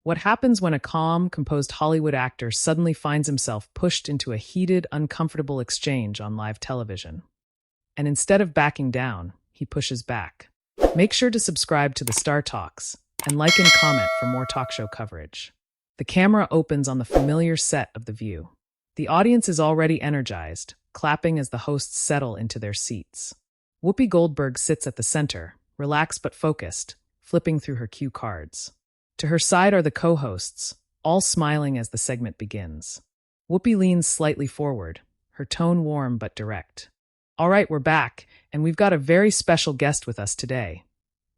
What happens when a calm, composed Hollywood actor suddenly finds himself pushed into a heated, uncomfortable exchange on live television? And instead of backing down, he pushes back. Make sure to subscribe to the Star Talks and like and comment for more talk show coverage. The camera opens on the familiar set of The View. The audience is already energized, clapping as the hosts settle into their seats. Whoopi Goldberg sits at the center, relaxed but focused, flipping through her cue cards. To her side are the co-hosts, all smiling as the segment begins. Whoopi leans slightly forward, her tone warm but direct. All right, we're back, and we've got a very special guest with us today.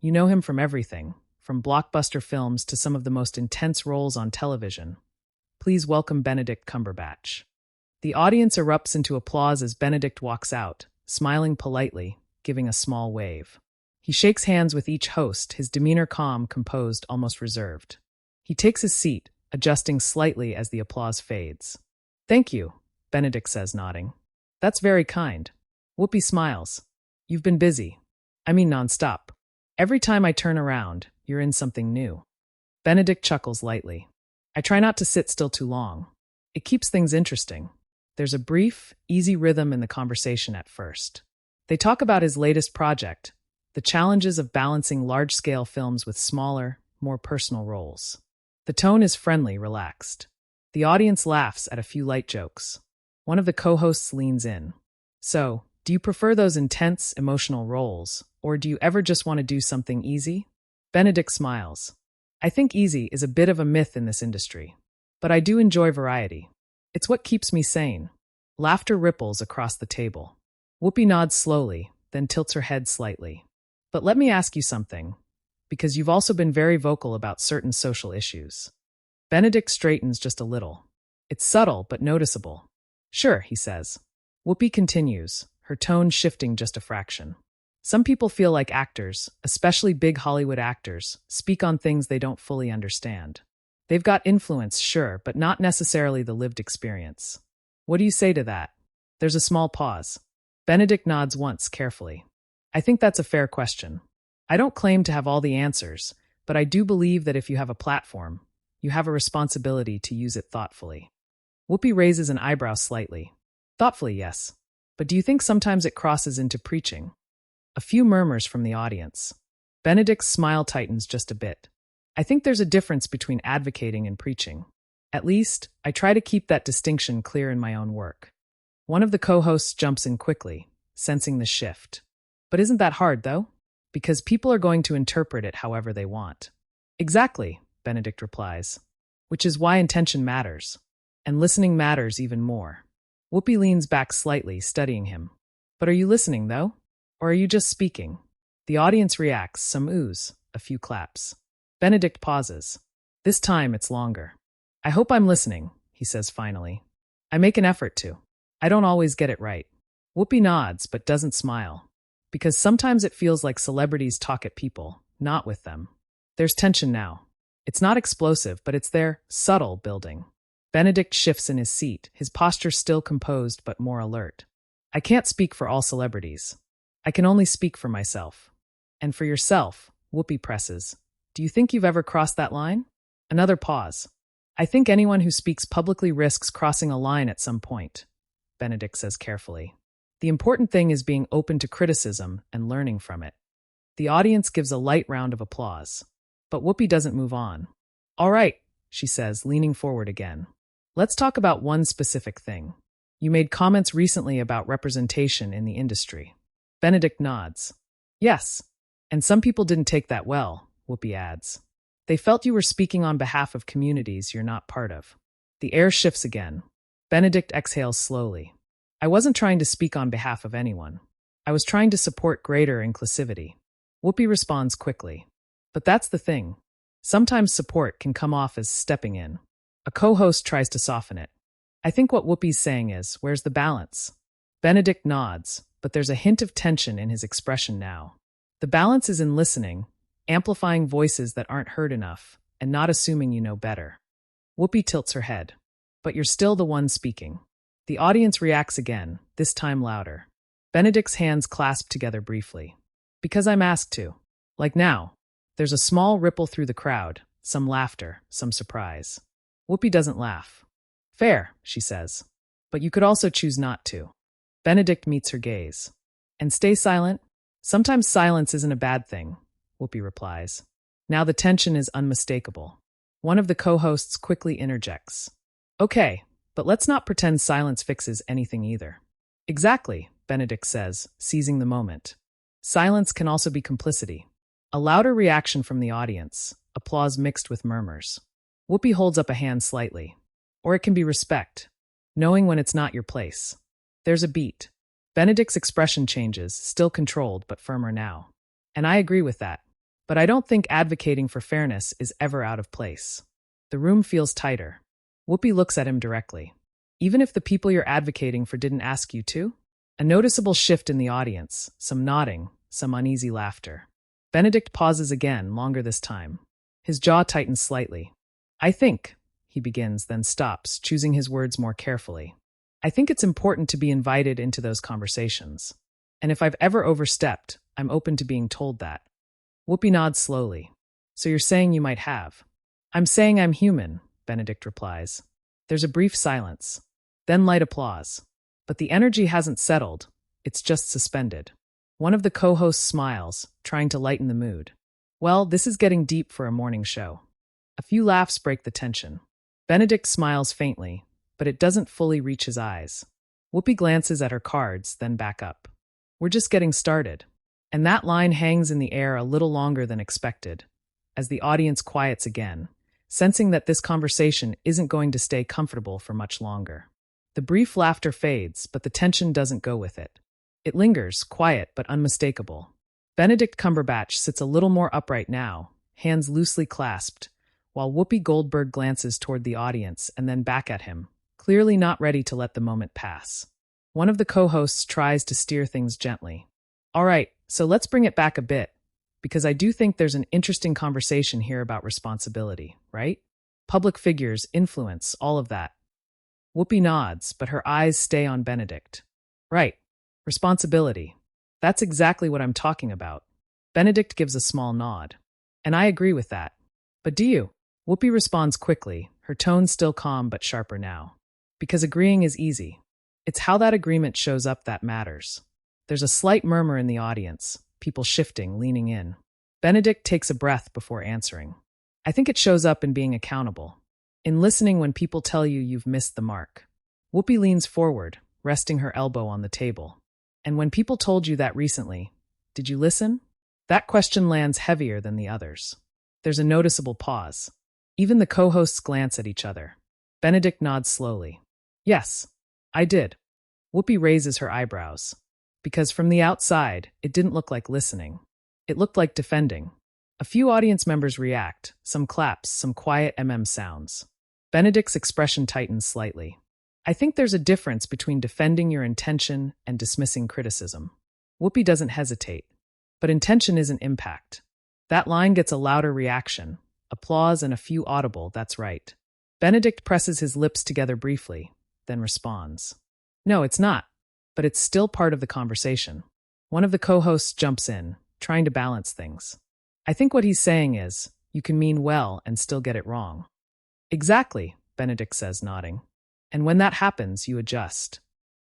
You know him from everything, from blockbuster films to some of the most intense roles on television. Please welcome Benedict Cumberbatch. The audience erupts into applause as Benedict walks out, smiling politely, giving a small wave. He shakes hands with each host, his demeanor calm, composed, almost reserved. He takes his seat, adjusting slightly as the applause fades. Thank you, Benedict says, nodding. That's very kind. Whoopi smiles. You've been busy. I mean nonstop. Every time I turn around, you're in something new. Benedict chuckles lightly. I try not to sit still too long. It keeps things interesting. There's a brief, easy rhythm in the conversation at first. They talk about his latest project, the challenges of balancing large-scale films with smaller, more personal roles. The tone is friendly, relaxed. The audience laughs at a few light jokes. One of the co-hosts leans in. So, do you prefer those intense, emotional roles, or do you ever just want to do something easy? Benedict smiles. I think easy is a bit of a myth in this industry, but I do enjoy variety. It's what keeps me sane. Laughter ripples across the table. Whoopi nods slowly, then tilts her head slightly. But let me ask you something, because you've also been very vocal about certain social issues. Benedict straightens just a little. It's subtle but noticeable. Sure, he says. Whoopi continues, her tone shifting just a fraction. Some people feel like actors, especially big Hollywood actors, speak on things they don't fully understand. They've got influence, sure, but not necessarily the lived experience. What do you say to that? There's a small pause. Benedict nods once, carefully. I think that's a fair question. I don't claim to have all the answers, but I do believe that if you have a platform, you have a responsibility to use it thoughtfully. Whoopi raises an eyebrow slightly. Thoughtfully, yes. But do you think sometimes it crosses into preaching? A few murmurs from the audience. Benedict's smile tightens just a bit. I think there's a difference between advocating and preaching. At least, I try to keep that distinction clear in my own work. One of the co-hosts jumps in quickly, sensing the shift. But isn't that hard, though? Because people are going to interpret it however they want. Exactly, Benedict replies. Which is why intention matters. And listening matters even more. Whoopi leans back slightly, studying him. But are you listening, though? Or are you just speaking? The audience reacts, some oohs, a few claps. Benedict pauses. This time it's longer. I hope I'm listening, he says finally. I make an effort to. I don't always get it right. Whoopi nods, but doesn't smile. Because sometimes it feels like celebrities talk at people, not with them. There's tension now. It's not explosive, but it's there, subtle, building. Benedict shifts in his seat, his posture still composed but more alert. I can't speak for all celebrities. I can only speak for myself. And for yourself, Whoopi presses. Do you think you've ever crossed that line? Another pause. I think anyone who speaks publicly risks crossing a line at some point, Benedict says carefully. The important thing is being open to criticism and learning from it. The audience gives a light round of applause. But Whoopi doesn't move on. All right, she says, leaning forward again. Let's talk about one specific thing. You made comments recently about representation in the industry. Benedict nods. Yes, and some people didn't take that well, Whoopi adds. They felt you were speaking on behalf of communities you're not part of. The air shifts again. Benedict exhales slowly. I wasn't trying to speak on behalf of anyone. I was trying to support greater inclusivity. Whoopi responds quickly. But that's the thing. Sometimes support can come off as stepping in. A co-host tries to soften it. I think what Whoopi's saying is, where's the balance? Benedict nods, but there's a hint of tension in his expression now. The balance is in listening, amplifying voices that aren't heard enough, and not assuming you know better. Whoopi tilts her head. But you're still the one speaking. The audience reacts again, this time louder. Benedict's hands clasp together briefly. Because I'm asked to. Like now. There's a small ripple through the crowd, some laughter, some surprise. Whoopi doesn't laugh. Fair, she says. But you could also choose not to. Benedict meets her gaze. And stay silent? Sometimes silence isn't a bad thing, Whoopi replies. Now the tension is unmistakable. One of the co-hosts quickly interjects. Okay, but let's not pretend silence fixes anything either. Exactly, Benedict says, seizing the moment. Silence can also be complicity. A louder reaction from the audience, applause mixed with murmurs. Whoopi holds up a hand slightly. Or it can be respect, knowing when it's not your place. There's a beat. Benedict's expression changes, still controlled but firmer now. And I agree with that. But I don't think advocating for fairness is ever out of place. The room feels tighter. Whoopi looks at him directly. Even if the people you're advocating for didn't ask you to? A noticeable shift in the audience, some nodding, some uneasy laughter. Benedict pauses again, longer this time. His jaw tightens slightly. I think, he begins, then stops, choosing his words more carefully. I think it's important to be invited into those conversations. And if I've ever overstepped, I'm open to being told that. Whoopi nods slowly. So you're saying you might have? I'm saying I'm human, Benedict replies. There's a brief silence. Then light applause. But the energy hasn't settled. It's just suspended. One of the co-hosts smiles, trying to lighten the mood. Well, this is getting deep for a morning show. A few laughs break the tension. Benedict smiles faintly, but it doesn't fully reach his eyes. Whoopi glances at her cards, then back up. We're just getting started. And that line hangs in the air a little longer than expected, as the audience quiets again, sensing that this conversation isn't going to stay comfortable for much longer. The brief laughter fades, but the tension doesn't go with it. It lingers, quiet but unmistakable. Benedict Cumberbatch sits a little more upright now, hands loosely clasped, while Whoopi Goldberg glances toward the audience and then back at him, clearly not ready to let the moment pass. One of the co-hosts tries to steer things gently. All right, so let's bring it back a bit, because I do think there's an interesting conversation here about responsibility, right? Public figures, influence, all of that. Whoopi nods, but her eyes stay on Benedict. Right. Responsibility. That's exactly what I'm talking about. Benedict gives a small nod. And I agree with that. But do you? Whoopi responds quickly, her tone still calm but sharper now. Because agreeing is easy. It's how that agreement shows up that matters. There's a slight murmur in the audience, people shifting, leaning in. Benedict takes a breath before answering. I think it shows up in being accountable. In listening when people tell you you've missed the mark. Whoopi leans forward, resting her elbow on the table. And when people told you that recently, did you listen? That question lands heavier than the others. There's a noticeable pause. Even the co-hosts glance at each other. Benedict nods slowly. Yes, I did. Whoopi raises her eyebrows. Because from the outside, it didn't look like listening. It looked like defending. A few audience members react, some claps, some quiet sounds. Benedict's expression tightens slightly. I think there's a difference between defending your intention and dismissing criticism. Whoopi doesn't hesitate. But intention isn't impact. That line gets a louder reaction. Applause and a few audible, that's right. Benedict presses his lips together briefly, then responds. No, it's not. But it's still part of the conversation. One of the co-hosts jumps in, trying to balance things. I think what he's saying is, you can mean well and still get it wrong. Exactly, Benedict says, nodding. And when that happens, you adjust.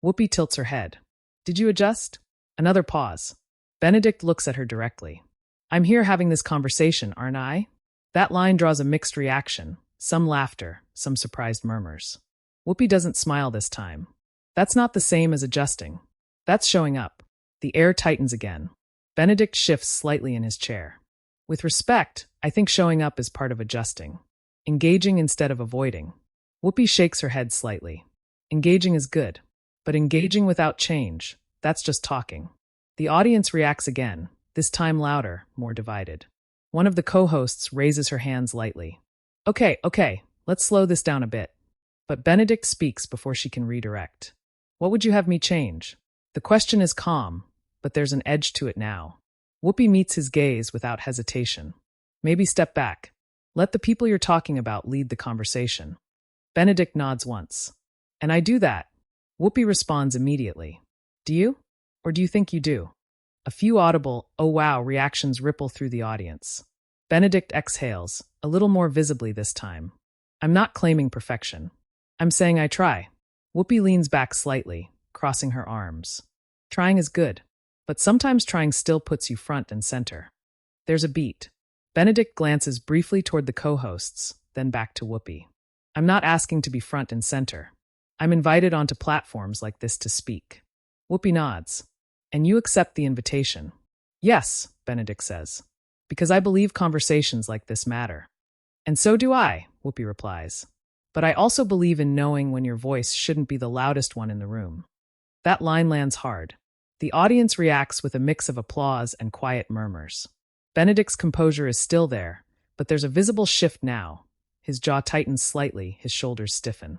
Whoopi tilts her head. Did you adjust? Another pause. Benedict looks at her directly. I'm here having this conversation, aren't I? That line draws a mixed reaction, some laughter, some surprised murmurs. Whoopi doesn't smile this time. That's not the same as adjusting. That's showing up. The air tightens again. Benedict shifts slightly in his chair. With respect, I think showing up is part of adjusting. Engaging instead of avoiding. Whoopi shakes her head slightly. Engaging is good. But engaging without change, that's just talking. The audience reacts again, this time louder, more divided. One of the co-hosts raises her hands lightly. Okay, let's slow this down a bit. But Benedict speaks before she can redirect. What would you have me change? The question is calm, but there's an edge to it now. Whoopi meets his gaze without hesitation. Maybe step back. Let the people you're talking about lead the conversation. Benedict nods once. And I do that. Whoopi responds immediately. Do you? Or do you think you do? A few audible, oh wow, reactions ripple through the audience. Benedict exhales, a little more visibly this time. I'm not claiming perfection. I'm saying I try. Whoopi leans back slightly, crossing her arms. Trying is good, but sometimes trying still puts you front and center. There's a beat. Benedict glances briefly toward the co-hosts, then back to Whoopi. I'm not asking to be front and center. I'm invited onto platforms like this to speak. Whoopi nods. And you accept the invitation? Yes, Benedict says. Because I believe conversations like this matter. And so do I, Whoopi replies. But I also believe in knowing when your voice shouldn't be the loudest one in the room. That line lands hard. The audience reacts with a mix of applause and quiet murmurs. Benedict's composure is still there, but there's a visible shift now. His jaw tightens slightly, his shoulders stiffen.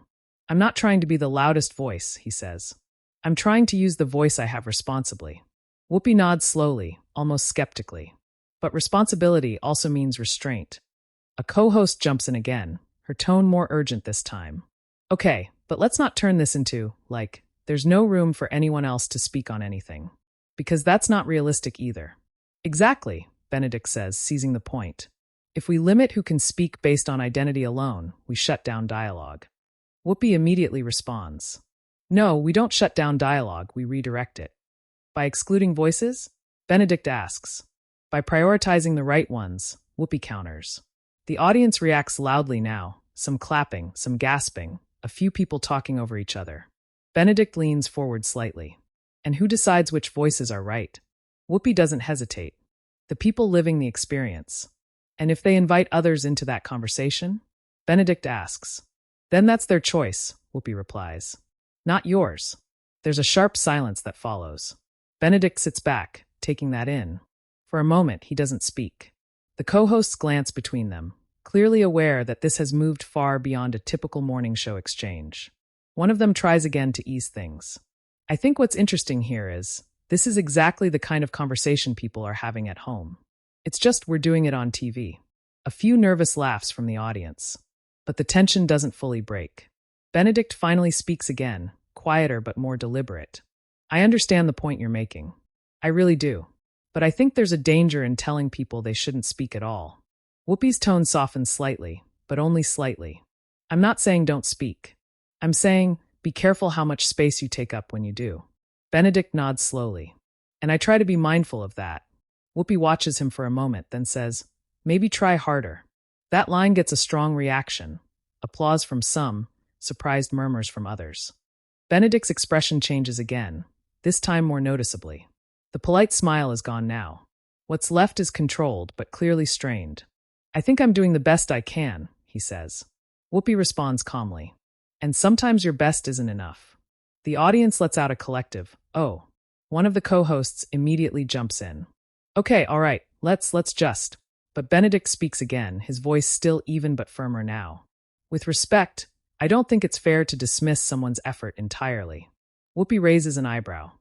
I'm not trying to be the loudest voice, he says. I'm trying to use the voice I have responsibly. Whoopi nods slowly, almost skeptically. But responsibility also means restraint. A co-host jumps in again, her tone more urgent this time. Okay, but let's not turn this into, there's no room for anyone else to speak on anything. Because that's not realistic either. Exactly, Benedict says, seizing the point. If we limit who can speak based on identity alone, we shut down dialogue. Whoopi immediately responds. No, we don't shut down dialogue, we redirect it. By excluding voices? Benedict asks. By prioritizing the right ones, Whoopi counters. The audience reacts loudly now, some clapping, some gasping, a few people talking over each other. Benedict leans forward slightly. And who decides which voices are right? Whoopi doesn't hesitate. The people living the experience. And if they invite others into that conversation? Benedict asks. Then that's their choice, Whoopi replies. Not yours. There's a sharp silence that follows. Benedict sits back, taking that in. For a moment, he doesn't speak. The co-hosts glance between them, clearly aware that this has moved far beyond a typical morning show exchange. One of them tries again to ease things. I think what's interesting here is, this is exactly the kind of conversation people are having at home. It's just we're doing it on TV. A few nervous laughs from the audience. But the tension doesn't fully break. Benedict finally speaks again, quieter but more deliberate. I understand the point you're making. I really do. But I think there's a danger in telling people they shouldn't speak at all. Whoopi's tone softens slightly, but only slightly. I'm not saying don't speak. I'm saying be careful how much space you take up when you do. Benedict nods slowly. And I try to be mindful of that. Whoopi watches him for a moment, then says, maybe try harder. That line gets a strong reaction. Applause from some, surprised murmurs from others. Benedict's expression changes again, this time more noticeably. The polite smile is gone now. What's left is controlled, but clearly strained. I think I'm doing the best I can, he says. Whoopi responds calmly. And sometimes your best isn't enough. The audience lets out a collective, oh. One of the co-hosts immediately jumps in. Okay, all right, let's just. But Benedict speaks again, his voice still even but firmer now. With respect, I don't think it's fair to dismiss someone's effort entirely. Whoopi raises an eyebrow.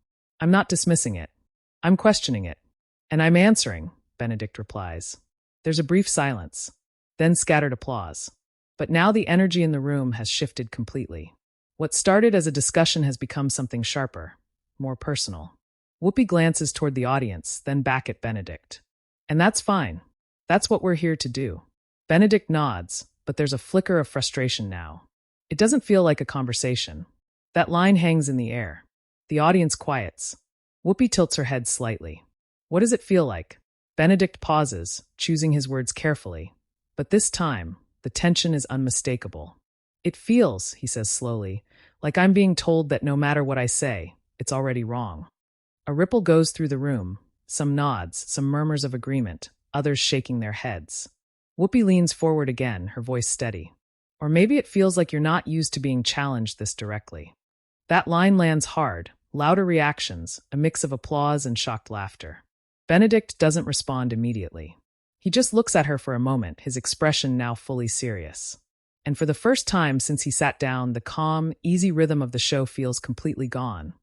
I'm not dismissing it. I'm questioning it. And I'm answering, Benedict replies. There's a brief silence, then scattered applause. But now the energy in the room has shifted completely. What started as a discussion has become something sharper, more personal. Whoopi glances toward the audience, then back at Benedict. And that's fine. That's what we're here to do. Benedict nods, but there's a flicker of frustration now. It doesn't feel like a conversation. That line hangs in the air. The audience quiets. Whoopi tilts her head slightly. What does it feel like? Benedict pauses, choosing his words carefully. But this time, the tension is unmistakable. It feels, he says slowly, like I'm being told that no matter what I say, it's already wrong. A ripple goes through the room, some nods, some murmurs of agreement, others shaking their heads. Whoopi leans forward again, her voice steady. Or maybe it feels like you're not used to being challenged this directly. That line lands hard, louder reactions, a mix of applause and shocked laughter. Benedict doesn't respond immediately. He just looks at her for a moment, his expression now fully serious. And for the first time since he sat down, the calm, easy rhythm of the show feels completely gone,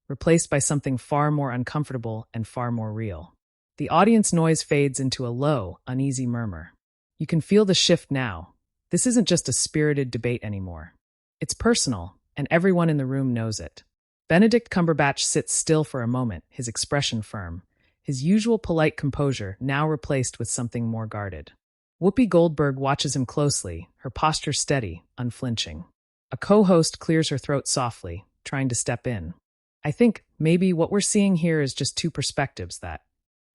replaced by something far more uncomfortable and far more real. The audience noise fades into a low, uneasy murmur. You can feel the shift now. This isn't just a spirited debate anymore. It's personal, and everyone in the room knows it. Benedict Cumberbatch sits still for a moment, his expression firm, his usual polite composure now replaced with something more guarded. Whoopi Goldberg watches him closely, her posture steady, unflinching. A co-host clears her throat softly, trying to step in. I think maybe what we're seeing here is just two perspectives that.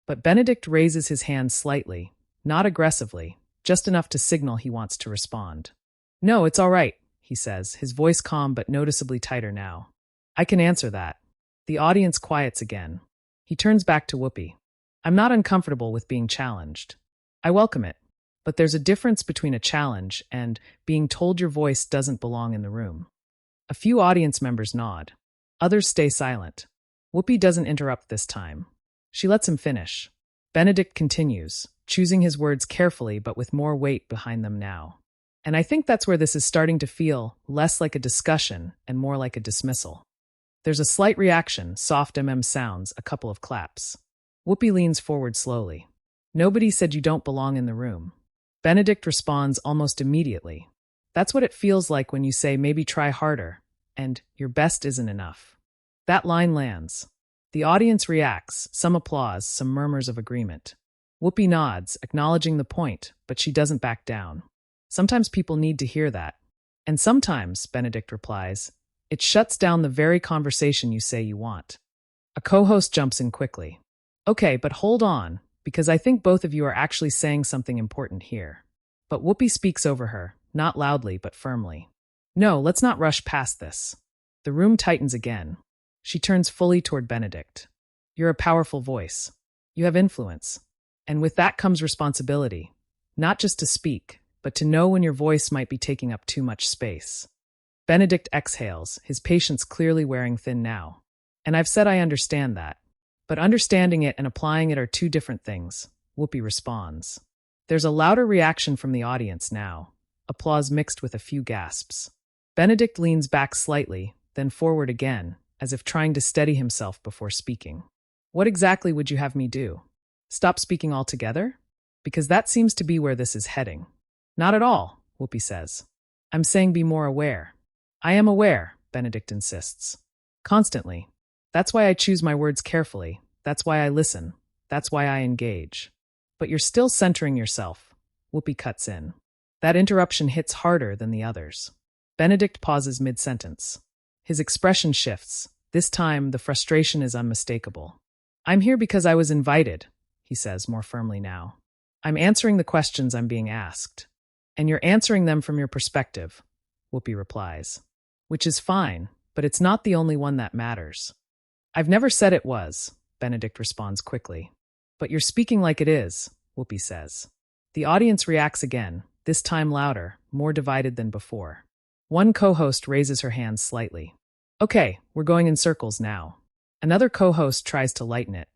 But Benedict raises his hand slightly, not aggressively, just enough to signal he wants to respond. No, it's all right, he says, his voice calm but noticeably tighter now. I can answer that. The audience quiets again. He turns back to Whoopi. I'm not uncomfortable with being challenged. I welcome it. But there's a difference between a challenge and being told your voice doesn't belong in the room. A few audience members nod. Others stay silent. Whoopi doesn't interrupt this time. She lets him finish. Benedict continues, choosing his words carefully but with more weight behind them now. And I think that's where this is starting to feel less like a discussion and more like a dismissal. There's a slight reaction, soft sounds, a couple of claps. Whoopi leans forward slowly. Nobody said you don't belong in the room. Benedict responds almost immediately. That's what it feels like when you say maybe try harder, and your best isn't enough. That line lands. The audience reacts, some applause, some murmurs of agreement. Whoopi nods, acknowledging the point, but she doesn't back down. Sometimes people need to hear that. And sometimes, Benedict replies, it shuts down the very conversation you say you want. A co-host jumps in quickly. Okay, but hold on, because I think both of you are actually saying something important here. But Whoopi speaks over her, not loudly but firmly. No, let's not rush past this. The room tightens again. She turns fully toward Benedict. You're a powerful voice. You have influence. And with that comes responsibility. Not just to speak, but to know when your voice might be taking up too much space. Benedict exhales, his patience clearly wearing thin now. And I've said I understand that. But understanding it and applying it are two different things, Whoopi responds. There's a louder reaction from the audience now, applause mixed with a few gasps. Benedict leans back slightly, then forward again, as if trying to steady himself before speaking. What exactly would you have me do? Stop speaking altogether? Because that seems to be where this is heading. Not at all, Whoopi says. I'm saying be more aware. I am aware, Benedict insists. Constantly. That's why I choose my words carefully. That's why I listen. That's why I engage. But you're still centering yourself. Whoopi cuts in. That interruption hits harder than the others. Benedict pauses mid-sentence. His expression shifts. This time, the frustration is unmistakable. I'm here because I was invited, he says more firmly now. I'm answering the questions I'm being asked. And you're answering them from your perspective, Whoopi replies. Which is fine, but it's not the only one that matters. I've never said it was, Benedict responds quickly. But you're speaking like it is, Whoopi says. The audience reacts again, this time louder, more divided than before. One co-host raises her hand slightly. Okay, we're going in circles now. Another co-host tries to lighten it.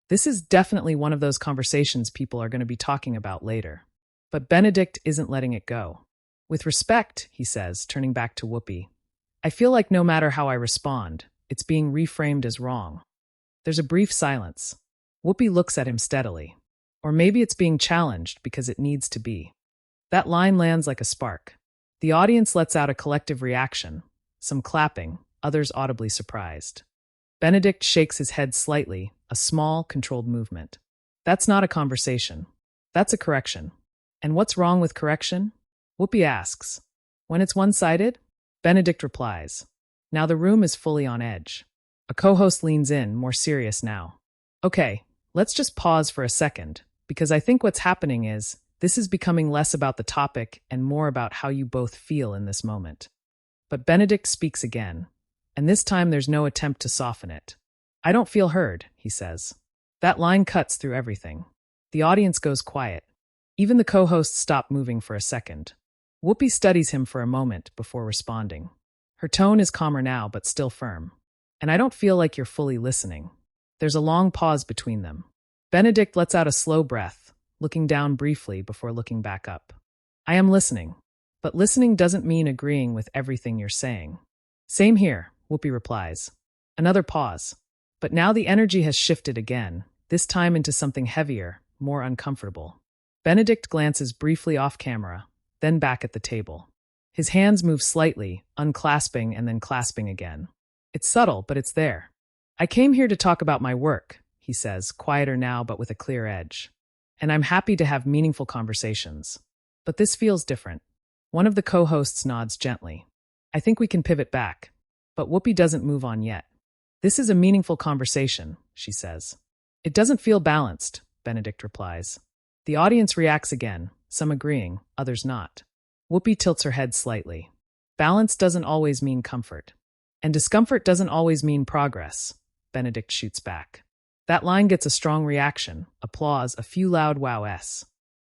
This is definitely one of those conversations people are going to be talking about later. But Benedict isn't letting it go. With respect, he says, turning back to Whoopi, I feel like no matter how I respond, it's being reframed as wrong. There's a brief silence. Whoopi looks at him steadily. Or maybe it's being challenged because it needs to be. That line lands like a spark. The audience lets out a collective reaction, some clapping, others audibly surprised. Benedict shakes his head slightly, a small, controlled movement. That's not a conversation. That's a correction. And what's wrong with correction? Whoopi asks. When it's one-sided? Benedict replies. Now the room is fully on edge. A co-host leans in, more serious now. Okay, let's just pause for a second, because I think what's happening is, this is becoming less about the topic and more about how you both feel in this moment. But Benedict speaks again, and this time there's no attempt to soften it. I don't feel heard, he says. That line cuts through everything. The audience goes quiet. Even the co-hosts stop moving for a second. Whoopi studies him for a moment before responding. Her tone is calmer now, but still firm. And I don't feel like you're fully listening. There's a long pause between them. Benedict lets out a slow breath, looking down briefly before looking back up. I am listening. But listening doesn't mean agreeing with everything you're saying. Same here, Whoopi replies. Another pause. But now the energy has shifted again, this time into something heavier, more uncomfortable. Benedict glances briefly off camera, then back at the table. His hands move slightly, unclasping and then clasping again. It's subtle, but it's there. I came here to talk about my work, he says, quieter now but with a clear edge. and I'm happy to have meaningful conversations. But this feels different. One of the co-hosts nods gently. I think we can pivot back. But Whoopi doesn't move on yet. This is a meaningful conversation, she says. It doesn't feel balanced, Benedict replies. The audience reacts again, some agreeing, others not. Whoopi tilts her head slightly. Balance doesn't always mean comfort. And discomfort doesn't always mean progress, Benedict shoots back. That line gets a strong reaction, applause, a few loud wow-s.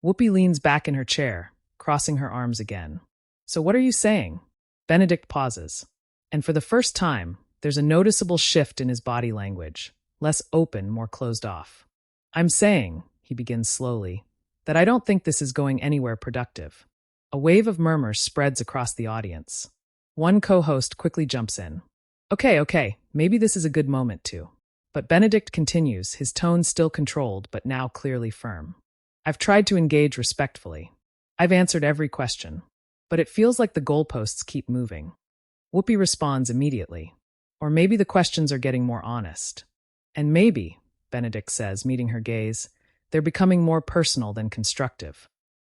Whoopi leans back in her chair, crossing her arms again. So what are you saying? Benedict pauses. And for the first time, there's a noticeable shift in his body language, less open, more closed off. I'm saying, he begins slowly, that I don't think this is going anywhere productive. A wave of murmurs spreads across the audience. One co-host quickly jumps in. Okay, maybe this is a good moment too. But Benedict continues, his tone still controlled, but now clearly firm. I've tried to engage respectfully. I've answered every question. But it feels like the goalposts keep moving. Whoopi responds immediately. Or maybe the questions are getting more honest. And maybe, Benedict says, meeting her gaze, they're becoming more personal than constructive.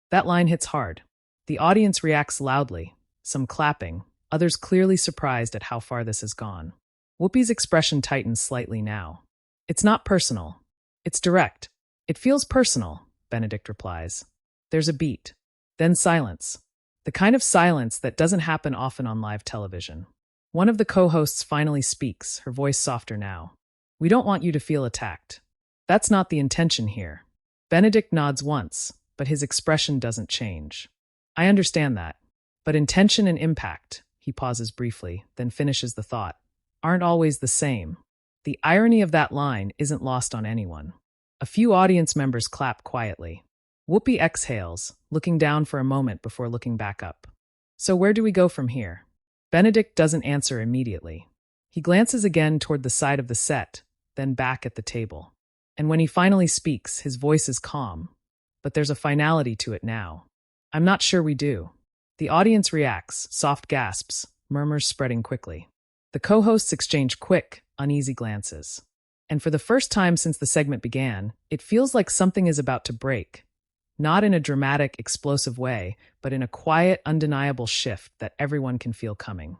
That line hits hard. The audience reacts loudly, some clapping, others clearly surprised at how far this has gone. Whoopi's expression tightens slightly now. It's not personal. It's direct. It feels personal, Benedict replies. There's a beat. Then silence. The kind of silence that doesn't happen often on live television. One of the co-hosts finally speaks, her voice softer now. We don't want you to feel attacked. That's not the intention here. Benedict nods once, but his expression doesn't change. I understand that. But intention and impact, he pauses briefly, then finishes the thought, aren't always the same. The irony of that line isn't lost on anyone. A few audience members clap quietly. Whoopi exhales, looking down for a moment before looking back up. So where do we go from here? Benedict doesn't answer immediately. He glances again toward the side of the set, then back at the table. And when he finally speaks, his voice is calm. But there's a finality to it now. I'm not sure we do. The audience reacts, soft gasps, murmurs spreading quickly. The co-hosts exchange quick, uneasy glances. And for the first time since the segment began, it feels like something is about to break. Not in a dramatic, explosive way, but in a quiet, undeniable shift that everyone can feel coming.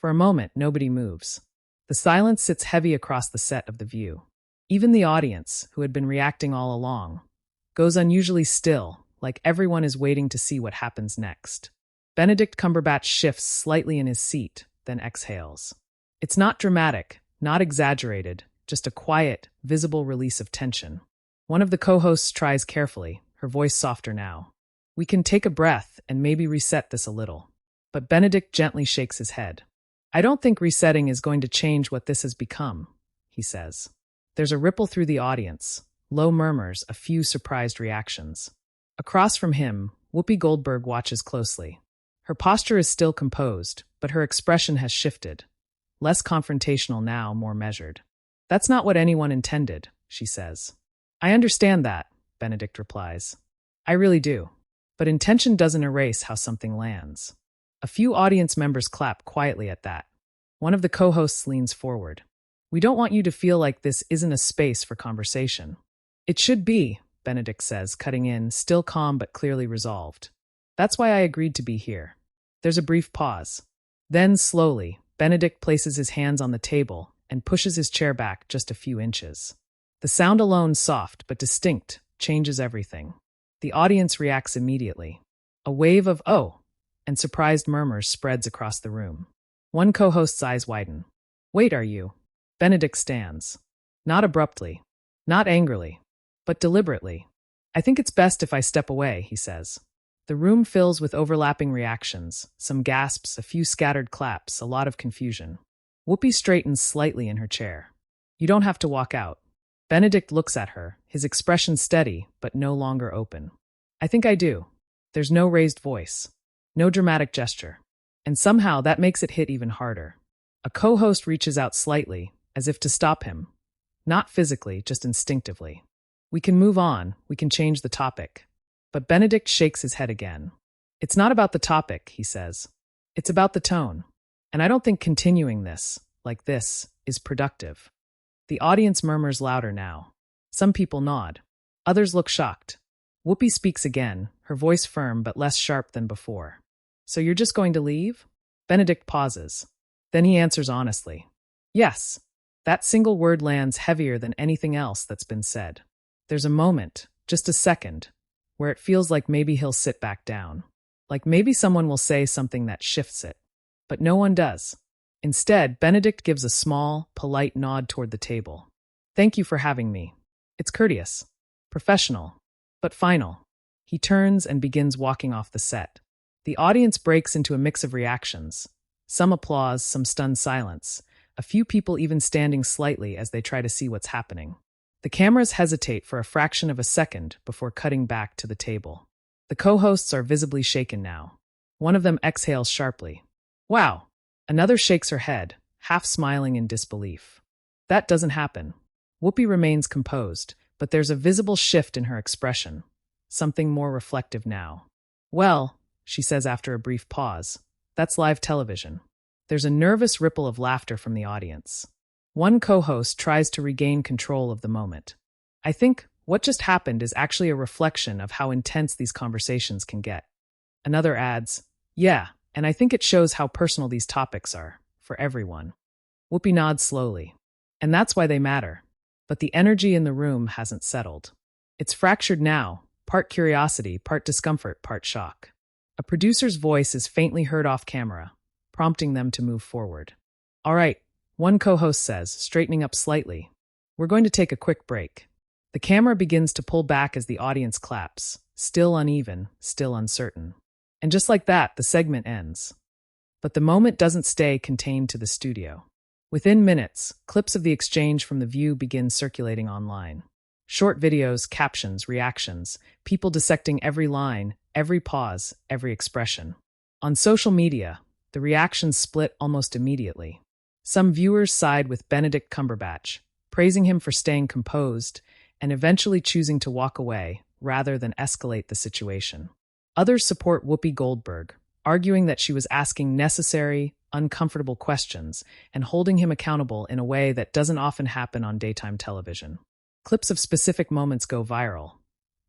For a moment, nobody moves. The silence sits heavy across the set of The View. Even the audience, who had been reacting all along, goes unusually still, like everyone is waiting to see what happens next. Benedict Cumberbatch shifts slightly in his seat, then exhales. It's not dramatic, not exaggerated, just a quiet, visible release of tension. One of the co-hosts tries carefully, her voice softer now. We can take a breath and maybe reset this a little. But Benedict gently shakes his head. I don't think resetting is going to change what this has become, he says. There's a ripple through the audience, low murmurs, a few surprised reactions. Across from him, Whoopi Goldberg watches closely. Her posture is still composed, but her expression has shifted. Less confrontational now, more measured. That's not what anyone intended, she says. I understand that, Benedict replies. I really do. But intention doesn't erase how something lands. A few audience members clap quietly at that. One of the co-hosts leans forward. We don't want you to feel like this isn't a space for conversation. It should be, Benedict says, cutting in, still calm but clearly resolved. That's why I agreed to be here. There's a brief pause. Then, slowly, Benedict places his hands on the table and pushes his chair back just a few inches. The sound alone, soft but distinct, changes everything. The audience reacts immediately. A wave of "oh" and surprised murmurs spreads across the room. One co-host's eyes widen. Wait, are you? Benedict stands. Not abruptly, not angrily, but deliberately. I think it's best if I step away, he says. The room fills with overlapping reactions, some gasps, a few scattered claps, a lot of confusion. Whoopi straightens slightly in her chair. You don't have to walk out. Benedict looks at her, his expression steady, but no longer open. I think I do. There's no raised voice, no dramatic gesture. And somehow that makes it hit even harder. A co-host reaches out slightly, as if to stop him. Not physically, just instinctively. We can move on, we can change the topic. But Benedict shakes his head again. It's not about the topic, he says. It's about the tone. And I don't think continuing this, like this, is productive. The audience murmurs louder now. Some people nod. Others look shocked. Whoopi speaks again, her voice firm but less sharp than before. So you're just going to leave? Benedict pauses. Then he answers honestly. Yes. That single word lands heavier than anything else that's been said. There's a moment, just a second, where it feels like maybe he'll sit back down. Like maybe someone will say something that shifts it. But no one does. Instead, Benedict gives a small, polite nod toward the table. Thank you for having me. It's courteous, professional, but final. He turns and begins walking off the set. The audience breaks into a mix of reactions. Some applause, some stunned silence, a few people even standing slightly as they try to see what's happening. The cameras hesitate for a fraction of a second before cutting back to the table. The co-hosts are visibly shaken now. One of them exhales sharply. Wow! Another shakes her head, half smiling in disbelief. That doesn't happen. Whoopi remains composed, but there's a visible shift in her expression. Something more reflective now. Well, she says after a brief pause, that's live television. There's a nervous ripple of laughter from the audience. One co-host tries to regain control of the moment. I think what just happened is actually a reflection of how intense these conversations can get. Another adds, yeah, and I think it shows how personal these topics are, for everyone. Whoopi nods slowly. And that's why they matter. But the energy in the room hasn't settled. It's fractured now, part curiosity, part discomfort, part shock. A producer's voice is faintly heard off camera, prompting them to move forward. All right, one co-host says, straightening up slightly. We're going to take a quick break. The camera begins to pull back as the audience claps, still uneven, still uncertain. And just like that, the segment ends. But the moment doesn't stay contained to the studio. Within minutes, clips of the exchange from The View begin circulating online. Short videos, captions, reactions, people dissecting every line, every pause, every expression. On social media, the reactions split almost immediately. Some viewers side with Benedict Cumberbatch, praising him for staying composed and eventually choosing to walk away rather than escalate the situation. Others support Whoopi Goldberg, arguing that she was asking necessary, uncomfortable questions and holding him accountable in a way that doesn't often happen on daytime television. Clips of specific moments go viral.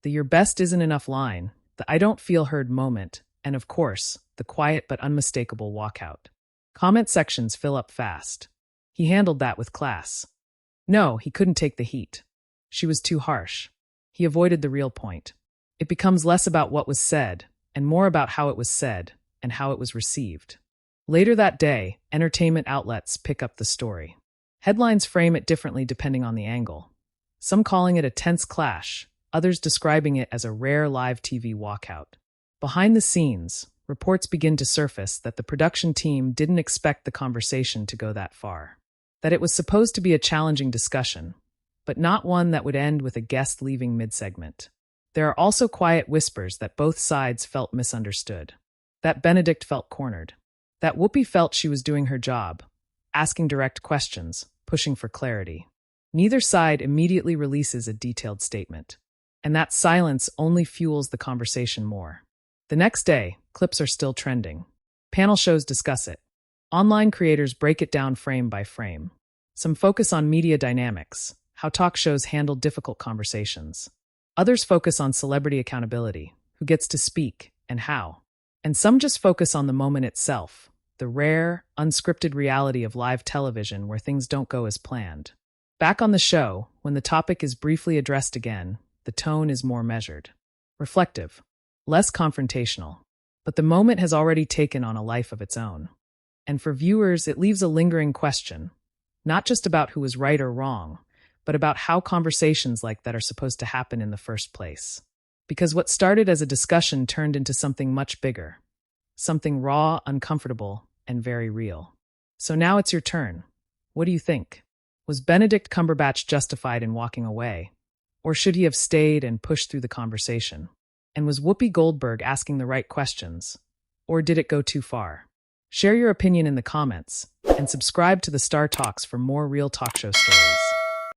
The "your best isn't enough" line, the "I don't feel heard" moment, and of course, the quiet but unmistakable walkout. Comment sections fill up fast. He handled that with class. No, he couldn't take the heat. She was too harsh. He avoided the real point. It becomes less about what was said and more about how it was said and how it was received. Later that day, entertainment outlets pick up the story. Headlines frame it differently depending on the angle. Some calling it a tense clash, others describing it as a rare live TV walkout. Behind the scenes, reports begin to surface that the production team didn't expect the conversation to go that far. That it was supposed to be a challenging discussion, but not one that would end with a guest leaving mid-segment. There are also quiet whispers that both sides felt misunderstood. That Benedict felt cornered. That Whoopi felt she was doing her job, asking direct questions, pushing for clarity. Neither side immediately releases a detailed statement. And that silence only fuels the conversation more. The next day, clips are still trending. Panel shows discuss it. Online creators break it down frame by frame. Some focus on media dynamics, how talk shows handle difficult conversations. Others focus on celebrity accountability, who gets to speak, and how. And some just focus on the moment itself, the rare, unscripted reality of live television where things don't go as planned. Back on the show, when the topic is briefly addressed again, the tone is more measured. Reflective. Less confrontational. But the moment has already taken on a life of its own. And for viewers, it leaves a lingering question. Not just about who was right or wrong, but about how conversations like that are supposed to happen in the first place. Because what started as a discussion turned into something much bigger. Something raw, uncomfortable, and very real. So now it's your turn. What do you think? Was Benedict Cumberbatch justified in walking away? Or should he have stayed and pushed through the conversation? And was Whoopi Goldberg asking the right questions? Or did it go too far? Share your opinion in the comments, and subscribe to the Star Talks for more real talk show stories.